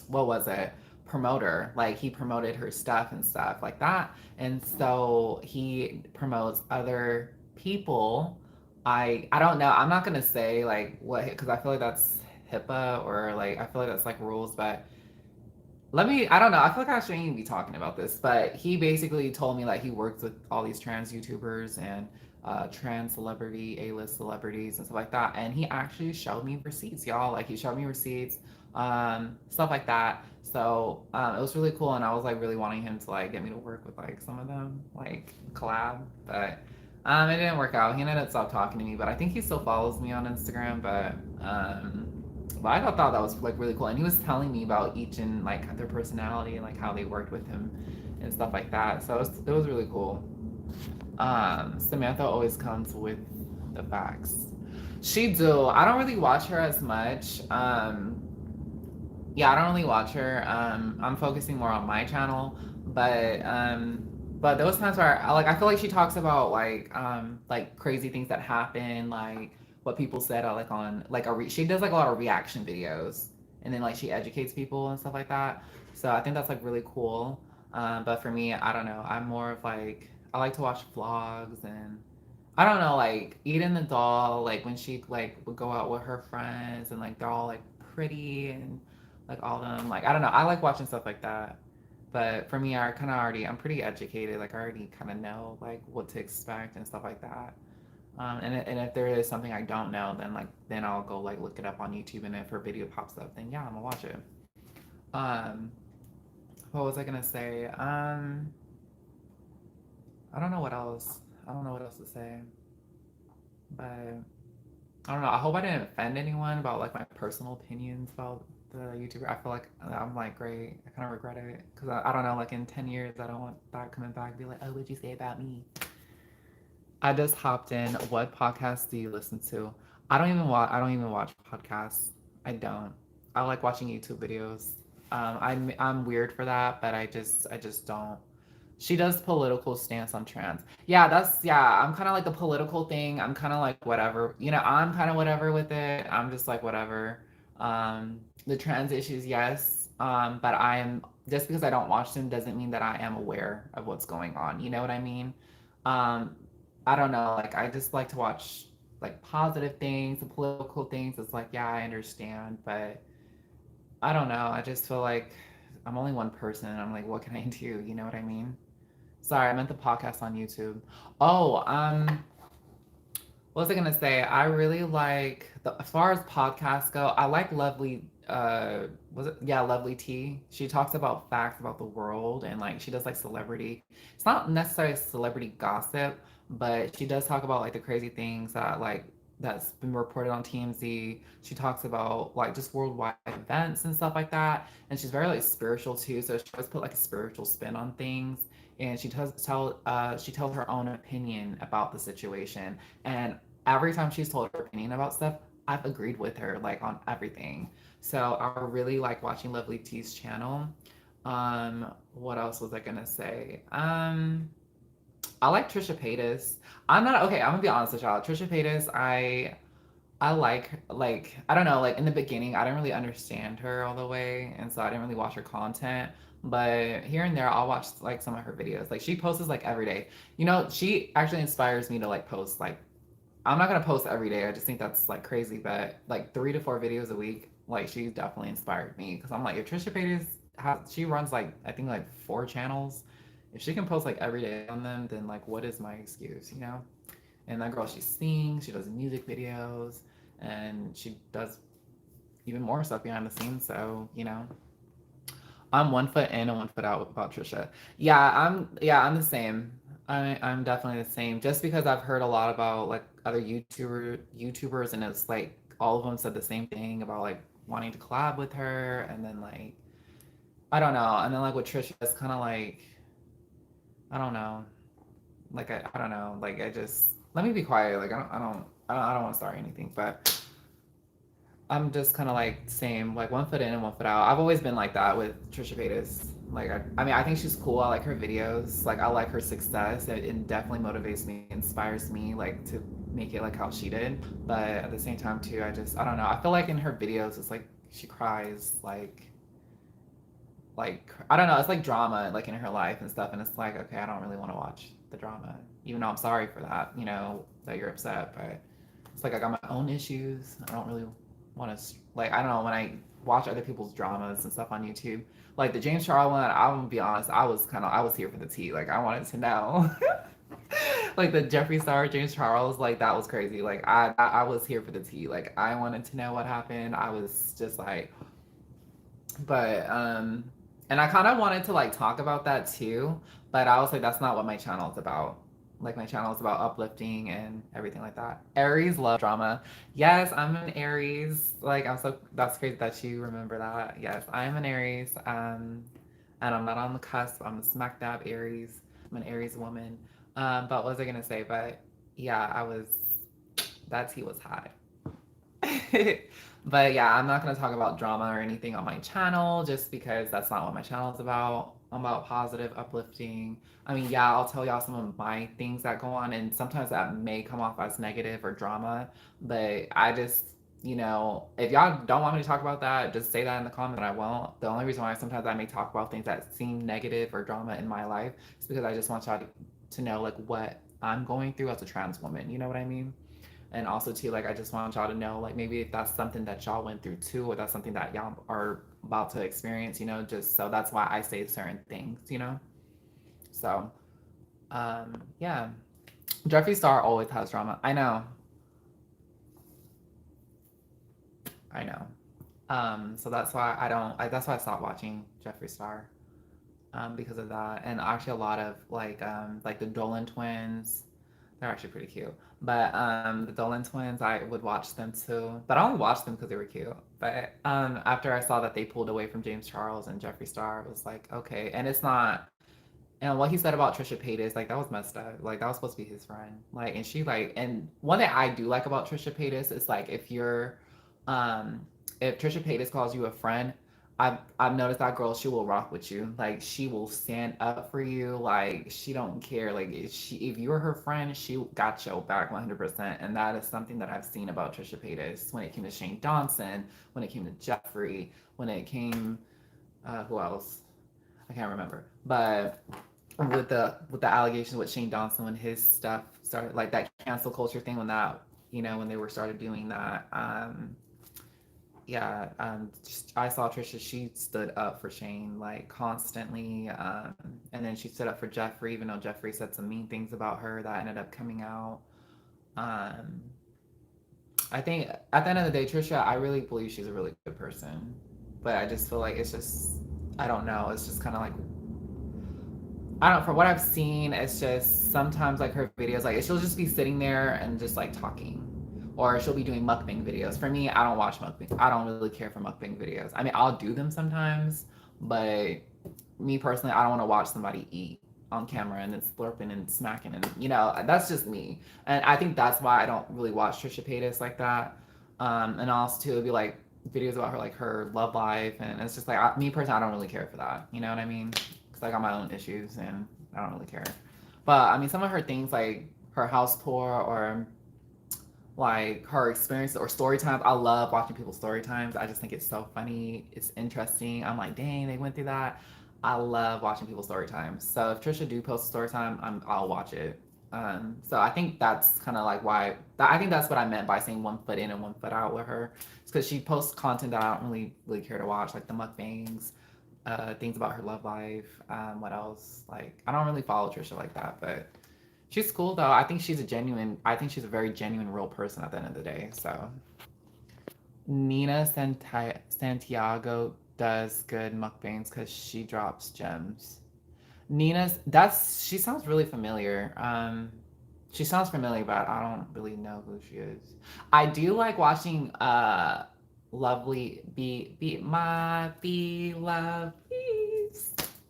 what was it? Promoter. Like he promoted her stuff and stuff like that. And so he promotes other people. I don't know. I'm not gonna say like what, because I feel like that's HIPAA, or like I feel like that's like rules, but I don't know. I feel like I shouldn't even be talking about this, but he basically told me like he works with all these trans YouTubers and trans celebrity, A-list celebrities and stuff like that. And he actually showed me receipts, y'all. Like he showed me receipts, stuff like that. So it was really cool. And I was like really wanting him to like get me to work with like some of them, like collab. But it didn't work out. He ended up stopped talking to me, but I think he still follows me on Instagram. But I thought that was like really cool, and he was telling me about each and like their personality and like how they worked with him and stuff like that. So it was really cool. Samantha always comes with the facts. She do. I don't really watch her as much. Yeah, I don't really watch her. I'm focusing more on my channel, but those times where I feel like she talks about like crazy things that happen, like what people said like on like she does like a lot of reaction videos, and then like she educates people and stuff like that. So I think that's like really cool. But for me, I don't know. I'm more of like I like to watch vlogs, and I don't know, like Eden the doll, like when she like would go out with her friends and like they're all like pretty and like all them, like I don't know, I like watching stuff like that. But for me, I'm pretty educated. Like I already kind of know like what to expect and stuff like that. And if there is something I don't know, then I'll go like look it up on YouTube, and if her video pops up, then yeah, I'm gonna watch it. Um, what was I gonna say? I don't know what else. I don't know what else to say, but I don't know. I hope I didn't offend anyone about like my personal opinions about the YouTuber. I feel like I'm like great. I kind of regret it because I don't know. Like in 10 years, I don't want that coming back and be like, "Oh, what'd you say about me?" I just hopped in. What podcast do you listen to? I don't even watch podcasts. I don't. I like watching YouTube videos. I'm weird for that, but I just don't. She does political stance on trans. Yeah. I'm kind of like the political thing. I'm kind of like whatever. I'm kind of whatever with it. I'm just like whatever. The trans issues, yes. But I am just because I don't watch them doesn't mean that I am aware of what's going on. You know what I mean? Um, I don't know. Like I just like to watch like positive things, the political things. It's like yeah, I understand, but I don't know. I just feel like I'm only one person. And I'm like, what can I do? You know what I mean? Sorry, I meant the podcast on YouTube. Oh, what was I gonna say? I really like as far as podcasts go, I like Lovely was it yeah, Lovely T. She talks about facts about the world, and like she does like celebrity. It's not necessarily celebrity gossip, but she does talk about like the crazy things that's been reported on TMZ. She talks about like just worldwide events and stuff like that. And she's very like spiritual too. So she always put like a spiritual spin on things. And she tells her own opinion about the situation. And every time she's told her opinion about stuff, I've agreed with her like on everything. So I really like watching Lovely T's channel. What else was I gonna say? I like Trisha Paytas. I'm not okay. I'm gonna be honest with y'all. Trisha Paytas, I like I don't know, like in the beginning I didn't really understand her all the way, and so I didn't really watch her content. But here and there I'll watch like some of her videos. Like she posts like every day. You know, she actually inspires me to like post like I'm not gonna post every day. I just think that's like crazy, but like 3 to 4 videos a week, like she definitely inspired me because I'm like if Trisha Paytas she runs like I think like 4 channels. If she can post like every day on them, then like what is my excuse, you know? And that girl, she sings, she does music videos, and she does even more stuff behind the scenes. So, you know, I'm 1 foot in and 1 foot out about Trisha. I'm the same. I'm definitely the same. Just because I've heard a lot about like other YouTubers, and it's like all of them said the same thing about like wanting to collab with her, and then like I don't know, and then like with Trisha, it's kind of like I don't know, like I don't know, like I just let me be quiet. Like I don't want to start anything, but I'm just kind of like same, like 1 foot in and 1 foot out. I've always been like that with Trisha Paytas. Like I mean, I think she's cool. I like her videos. Like I like her success. It definitely motivates me, inspires me, like to make it like how she did. But at the same time too, I don't know. I feel like in her videos, it's like she cries like I don't know. It's like drama like in her life and stuff, and it's like okay, I don't really want to watch the drama, even though I'm sorry for that. You know that you're upset, but it's like I got my own issues. I don't really want to like I don't know when I watch other people's dramas and stuff on YouTube. Like the James Charles one, I'm gonna be honest, I was here for the tea. Like I wanted to know. Like the Jeffree Star, James Charles, like that was crazy. Like I was here for the tea. Like I wanted to know what happened. I was just like, but and I kind of wanted to like talk about that too, but I was like that's not what my channel is about. Like my channel is about uplifting and everything like that. Aries love drama. Yes, I'm an Aries. Like I'm so that's crazy that you remember that. Yes, I'm an Aries. And I'm not on the cusp. I'm a smack dab Aries. I'm an Aries woman. But what was I gonna say? But yeah, I was that tea was hot. But yeah, I'm not going to talk about drama or anything on my channel just because that's not what my channel is about. I'm about positive, uplifting. I mean, yeah, I'll tell y'all some of my things that go on, and sometimes that may come off as negative or drama, but I just, you know, if y'all don't want me to talk about that, just say that in the comments and I won't. The only reason why sometimes I may talk about things that seem negative or drama in my life is because I just want y'all to know like what I'm going through as a trans woman. You know what I mean? And also too, like I just want y'all to know, like maybe if that's something that y'all went through too, or that's something that y'all are about to experience, you know, just so that's why I say certain things, you know. So, yeah, Jeffree Star always has drama. I know. So that's why I don't. That's why I stopped watching Jeffree Star. Because of that, and actually a lot of like the Dolan twins. They're actually pretty cute. But the Dolan twins, I would watch them too. But I only watched them because they were cute. But after I saw that they pulled away from James Charles and Jeffree Star, it was like, okay. And it's not. And what he said about Trisha Paytas, like that was messed up. Like that was supposed to be his friend. Like, and she like, and one thing I do like about Trisha Paytas is like um, if Trisha Paytas calls you a friend, I've noticed that girl, she will rock with you. Like she will stand up for you. Like she don't care. Like if you're her friend, she got your back 100%. And that is something that I've seen about Trisha Paytas when it came to Shane Dawson, when it came to Jeffree, when it came who else? I can't remember. But with the allegations with Shane Dawson when his stuff started, like that cancel culture thing, when that when they were started doing that, yeah, just, I saw Trisha. She stood up for Shane like constantly, and then she stood up for Jeffree, even though Jeffree said some mean things about her that ended up coming out. Um, I think at the end of the day, Trisha, I really believe she's a really good person, but I just feel like it's just I don't know. It's just kind of like I don't. From what I've seen, it's just sometimes like her videos, like she'll just be sitting there and just like talking, or she'll be doing mukbang videos. For me, I don't watch mukbang. I don't really care for mukbang videos. I mean, I'll do them sometimes, but me personally, I don't want to watch somebody eat on camera and then slurping and smacking, and that's just me. And I think that's why I don't really watch Trisha Paytas like that. And also too, it'd be like videos about her like her love life, and it's just like me personally, I don't really care for that. You know what I mean? Because I got my own issues and I don't really care. But I mean, some of her things like her house tour or like her experience or story times. I love watching people's story times. I just think it's so funny. It's interesting. I'm like, dang, they went through that. I love watching people's story times. So if Trisha do post a story time, I'll watch it. So I think that's kind of like why I think that's what I meant by saying 1 foot in and 1 foot out with her. It's because she posts content that I don't really care to watch, like the mukbangs, things about her love life. What else? Like I don't really follow Trisha like that, but she's cool though. I think she's a genuine. I think she's a very genuine, real person at the end of the day. So Santiago does good mukbangs because she drops gems. Nina's that's she sounds really familiar. She sounds familiar, but I don't really know who she is. I do like watching lovely be my beloved.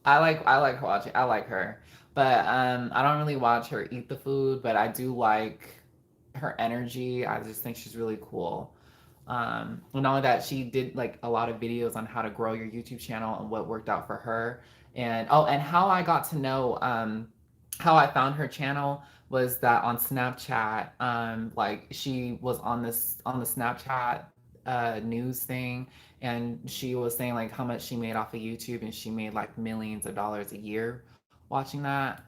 I like watching I like her. But I don't really watch her eat the food, but I do like her energy. I just think she's really cool. And not only that, she did like a lot of videos on how to grow your YouTube channel and what worked out for her. And oh, and how I got to know how I found her channel was that on Snapchat, like she was on the Snapchat news thing, and she was saying like how much she made off of YouTube, and she made like millions of dollars a year watching that.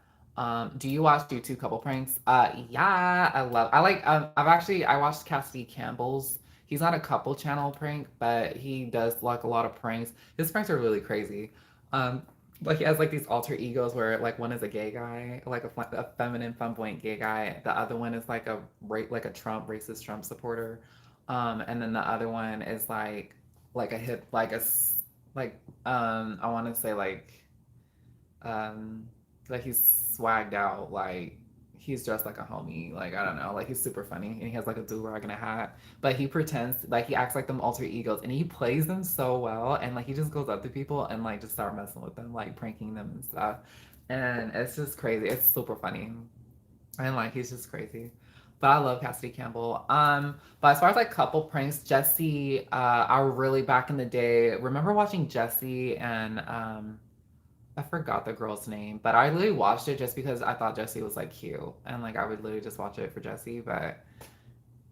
Do you watch YouTube couple pranks? Yeah, I like I watched Cassidy Campbell's. He's not a couple channel prank, but he does like a lot of pranks. His pranks are really crazy. Um, like he has like these alter egos where like one is a gay guy, like a feminine flamboyant gay guy. The other one is like a racist Trump supporter. And then the other one is like a hip like a like I want to say um like he's swagged out, like he's dressed like a homie, like I don't know, like he's super funny and he has like a do-rag and a hat, but he pretends like he acts like them alter egos and he plays them so well, and like he just goes up to people and like just start messing with them, like pranking them and stuff, and it's just crazy. It's super funny, and like he's just crazy. But I love Cassidy Campbell. But as far as like couple pranks, Jesse, I really back in the day remember watching Jesse and I forgot the girl's name, but I literally watched it just because I thought Jesse was like cute, and like I would literally just watch it for Jesse. But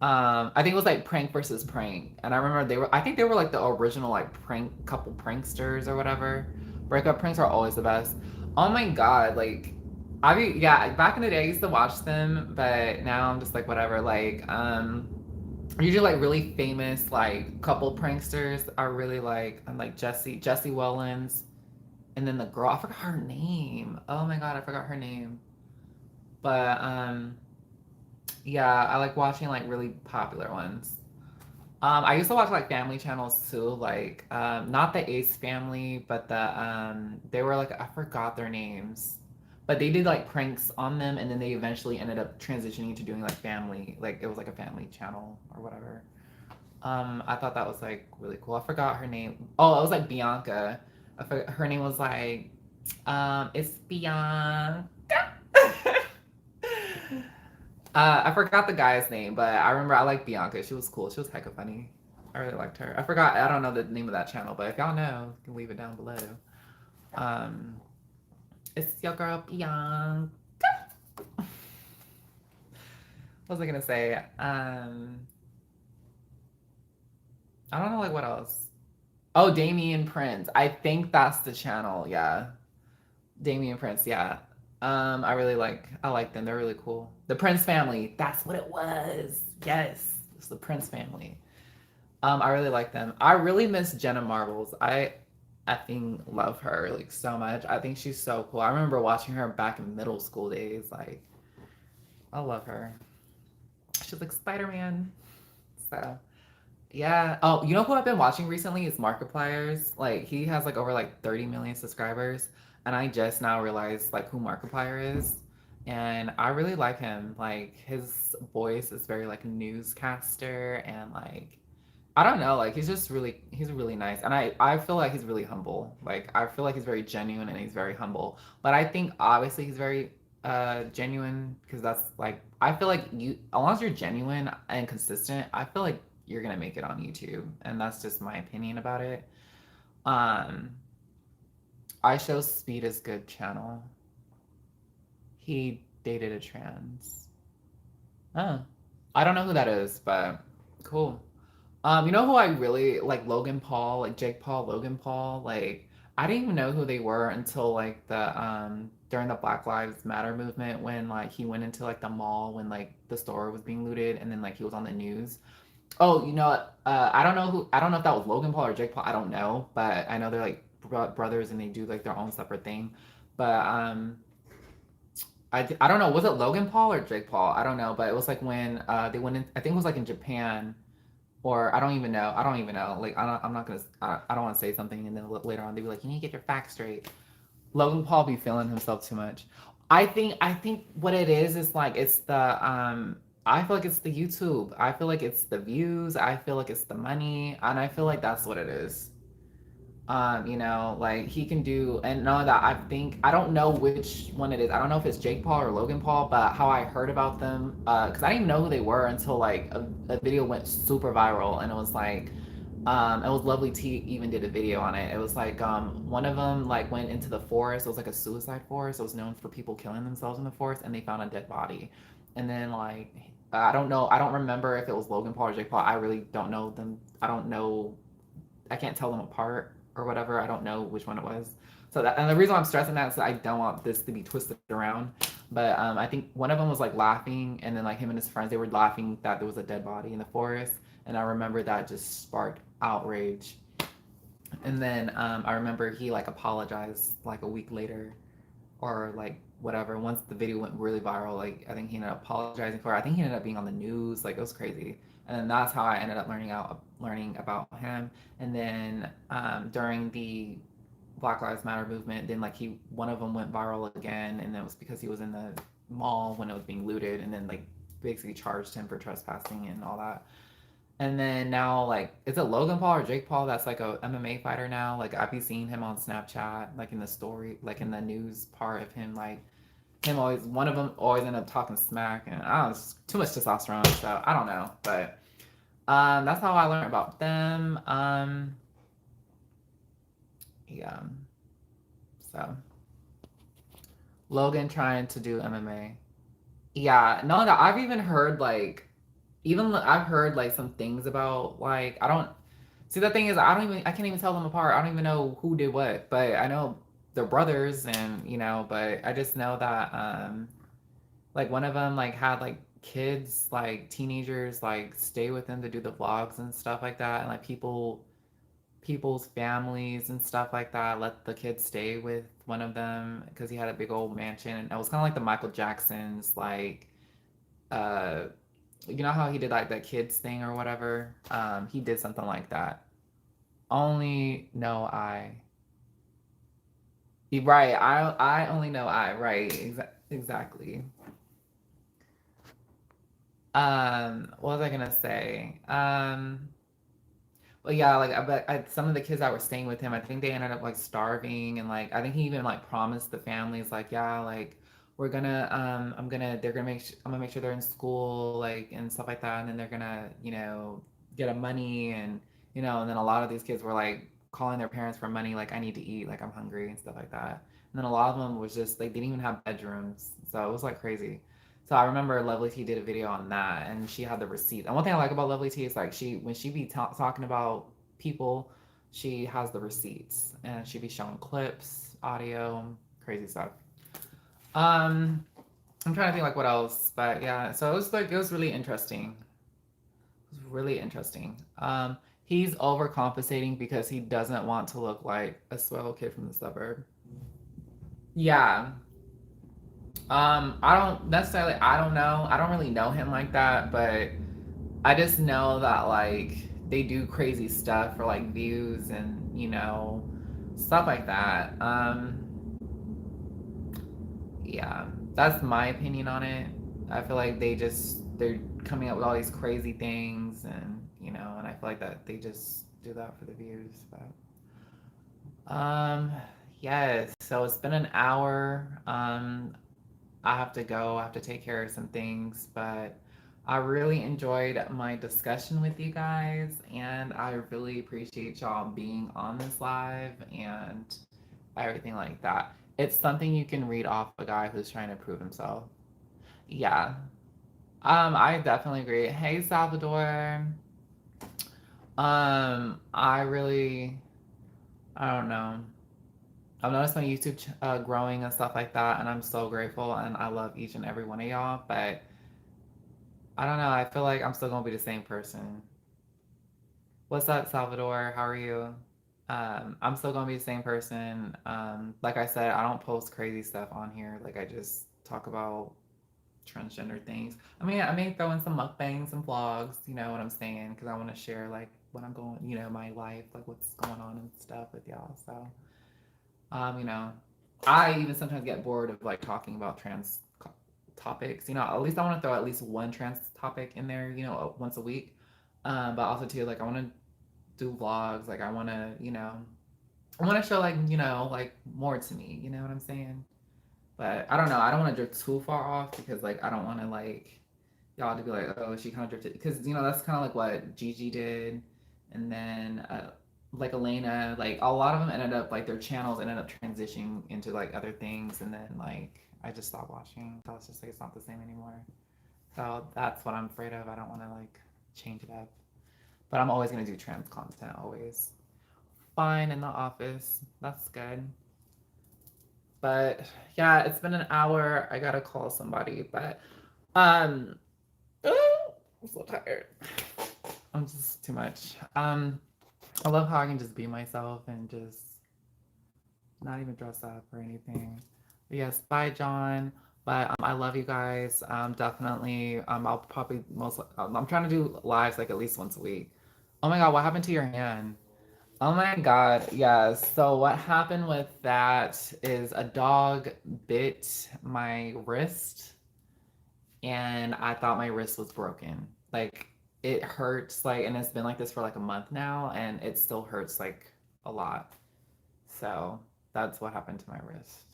I think it was like prank versus prank, and I remember I think they were like the original like prank couple pranksters or whatever. Breakup pranks are always the best. Oh my god, like yeah, back in the day I used to watch them, but now I'm just like whatever. Like usually like really famous like couple pranksters are really like I'm like Jesse Wellens, and then the girl, I forgot her name. Oh my god, I forgot her name. But yeah, I like watching like really popular ones. I used to watch like family channels too, like not the Ace family, but they were like I forgot their names. But they did like pranks on them, and then they eventually ended up transitioning to doing like family, like it was like a family channel or whatever. I thought that was like really cool. I forgot her name. Oh, it was like Bianca. I forgot, her name was like it's Bianca. I forgot the guy's name, but I remember I liked Bianca. She was cool. She was hecka funny. I really liked her. I forgot. I don't know the name of that channel, but if y'all know, you can leave it down below. Um, it's your girl Bianca. What was I gonna say? I don't know like what else. Oh, Damien Prince. I think that's the channel. Yeah, Damien Prince. Yeah. I like them. They're really cool. The Prince family. That's what it was. Yes, it's the Prince family. I really like them. I really miss Jenna Marbles. I effing love her like so much. I think she's so cool. I remember watching her back in middle school days. Like I love her. She's like Spider Man. So yeah. Oh, you know who I've been watching recently is Markiplier's. Like he has like over like 30 million subscribers, and I just now realized like who Markiplier is, and I really like him. Like his voice is very like newscaster, and like I don't know, like he's really nice, and I feel like he's really humble. Like I feel like he's very genuine and he's very humble. But I think obviously he's very genuine because that's like I feel like you as long as you're genuine and consistent, I feel like you're gonna make it on YouTube, and that's just my opinion about it. I show Speed is good channel. He dated a trans. Oh, I don't know who that is, but cool. You know who I really like? Logan Paul, like Jake Paul, Logan Paul. Like I didn't even know who they were until like the during the Black Lives Matter movement when like he went into like the mall when like the store was being looted and then like he was on the news. Oh, you know what? I don't know who. I don't know if that was Logan Paul or Jake Paul. I don't know, but I know they're like brothers and they do like their own separate thing. But I don't know. Was it Logan Paul or Jake Paul? I don't know. But it was like when they went in. I think it was like in Japan, or I don't even know. I don't even know. Like I'm not gonna. I don't want to say something and then later on they be like, you need to get your facts straight. Logan Paul be feeling himself too much. I think what it is like it's the I feel like it's the YouTube. I feel like it's the views. I feel like it's the money, and I feel like that's what it is. Like he can do, and none that I don't know which one it is. I don't know if it's Jake Paul or Logan Paul, but how I heard about them, because I didn't even know who they were until like a video went super viral, and it was Lovely T even did a video on it. It was like one of them like went into the forest. It was like a suicide forest. It was known for people killing themselves in the forest, and they found a dead body. And then like I don't know. I don't remember if it was Logan Paul or Jake Paul. I really don't know them. I don't know. I can't tell them apart or whatever. I don't know which one it was. So that, and the reason I'm stressing that is that I don't want this to be twisted around. But I think one of them was like laughing, and then like him and his friends they were laughing that there was a dead body in the forest, and I remember that just sparked outrage. And then I remember he like apologized like a week later, or like whatever. Once the video went really viral, like I think he ended up apologizing for it. I think he ended up being on the news. Like it was crazy. And then that's how I ended up learning about him. And then during the Black Lives Matter movement, then like he one of them went viral again, and it was because he was in the mall when it was being looted, and then like basically charged him for trespassing and all that. And then now, like, is it Logan Paul or Jake Paul that's like a MMA fighter now? Like, I've been seeing him on Snapchat, like in the story, like in the news part of him, like him always, one of them always end up talking smack, and I don't know, it's too much testosterone, so I don't know, but that's how I learned about them. Yeah, so Logan trying to do MMA. Yeah, no, that I've even heard like, even I've heard like some things about like I don't see the thing is I can't even tell them apart. I don't even know who did what, but I know they're brothers and but I just know that like one of them like had like kids like teenagers like stay with them to do the vlogs and stuff like that and like people's families and stuff like that let the kids stay with one of them because he had a big old mansion and it was kind of like the Michael Jackson's like uh you know how he did like that kids thing or whatever he did something like that only know I right I only know I right exactly what was I gonna say well, yeah, like some of the kids that were staying with him, I think they ended up like starving, and like I think he even like promised the families like, yeah, like we're gonna, I'm gonna make sure they're in school, like and stuff like that, and then they're gonna, get a money, and and then a lot of these kids were like calling their parents for money, like I need to eat, like I'm hungry and stuff like that, and then a lot of them was just like they didn't even have bedrooms, so it was like crazy. So I remember Lovely T did a video on that, and she had the receipts. And one thing I like about Lovely T is like when she be talking about people, she has the receipts, and she be showing clips, audio, crazy stuff. Um, I'm trying to think like what else, but yeah. So it was really interesting. It was really interesting. He's overcompensating because he doesn't want to look like a swell kid from the suburb. Yeah, I don't necessarily. I don't know. I don't really know him like that, but I just know that like they do crazy stuff for like views and stuff like that. Yeah, that's my opinion on it. I feel like they're coming up with all these crazy things, and and I feel like that they just do that for the views. But yes. So it's been an hour. I have to go. I have to take care of some things, but I really enjoyed my discussion with you guys, and I really appreciate y'all being on this live and everything like that. It's something you can read off a guy who's trying to prove himself. Yeah. I definitely agree. Hey, Salvador. I really, I don't know. I've noticed my YouTube growing and stuff like that, and I'm so grateful, and I love each and every one of y'all. But I don't know. I feel like I'm still gonna be the same person. What's up, Salvador? How are you? I'm still gonna be the same person. Like I said, I don't post crazy stuff on here. Like I just talk about transgender things. I may throw in some mukbangs and vlogs. You know what I'm saying? Because I want to share like what I'm going, my life, like what's going on and stuff with y'all. So, you know, I even sometimes get bored of like talking about trans topics. At least I want to throw at least one trans topic in there. Once a week. But also too, like I want to do vlogs. Like I want to show like like more to me. You know what I'm saying? But I don't know. I don't want to drift too far off because like I don't want to like y'all to be like, oh, she kind of drifted because that's kind of like what Gigi did, and then like Elena, like a lot of them ended up like their channels ended up transitioning into like other things, and then like I just stopped watching. So it's just like it's not the same anymore. So that's what I'm afraid of. I don't want to like change it up, but I'm always gonna do trans content always. Fine in the office. That's good. But yeah, it's been an hour. I gotta call somebody, but um, I'm so tired. I'm just too much. I love how I can just be myself and just not even dress up or anything. But yes, bye, John. But I love you guys. Definitely. I'll probably I'm trying to do lives like at least once a week. Oh my God, what happened to your hand? Oh my God, yes. So what happened with that is a dog bit my wrist and I thought my wrist was broken. Like it hurts like and it's been like this for like a month now and it still hurts like a lot. So that's what happened to my wrist.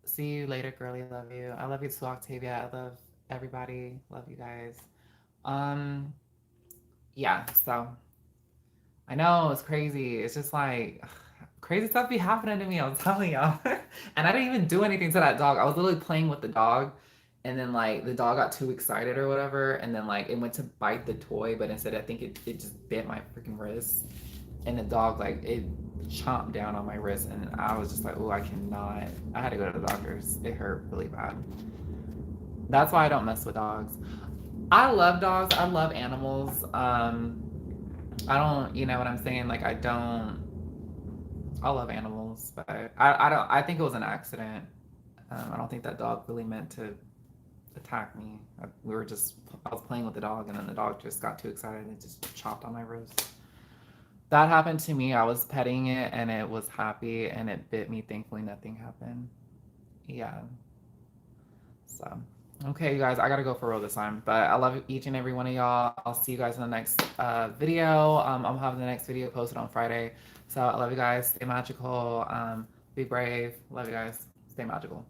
See you later, girlie. Love you. I love you too, Octavia. I love everybody. Love you guys. Um yeah, so I know it's crazy. It's just like crazy stuff be happening to me. I'm telling y'all. And I didn't even do anything to that dog. I was literally playing with the dog, and then like the dog got too excited or whatever, and then like it went to bite the toy, but instead I think it just bit my freaking wrist, and the dog like it chomped down on my wrist, and I was just like, oh, I cannot. I had to go to the doctor's. It hurt really bad. That's why I don't mess with dogs. I love dogs. I love animals. I don't, you know what I'm saying? Like I don't. I love animals, but I don't. I think it was an accident. I don't think that dog really meant to attack me. We were just. I was playing with the dog, and then the dog just got too excited and it just chopped on my wrist. That happened to me. I was petting it, and it was happy, and it bit me. Thankfully, nothing happened. Yeah. So. Okay, you guys, I gotta go for real this time. But I love each and every one of y'all. I'll see you guys in the next video. I'm having the next video posted on Friday. So I love you guys. Stay magical. Be brave. Love you guys. Stay magical.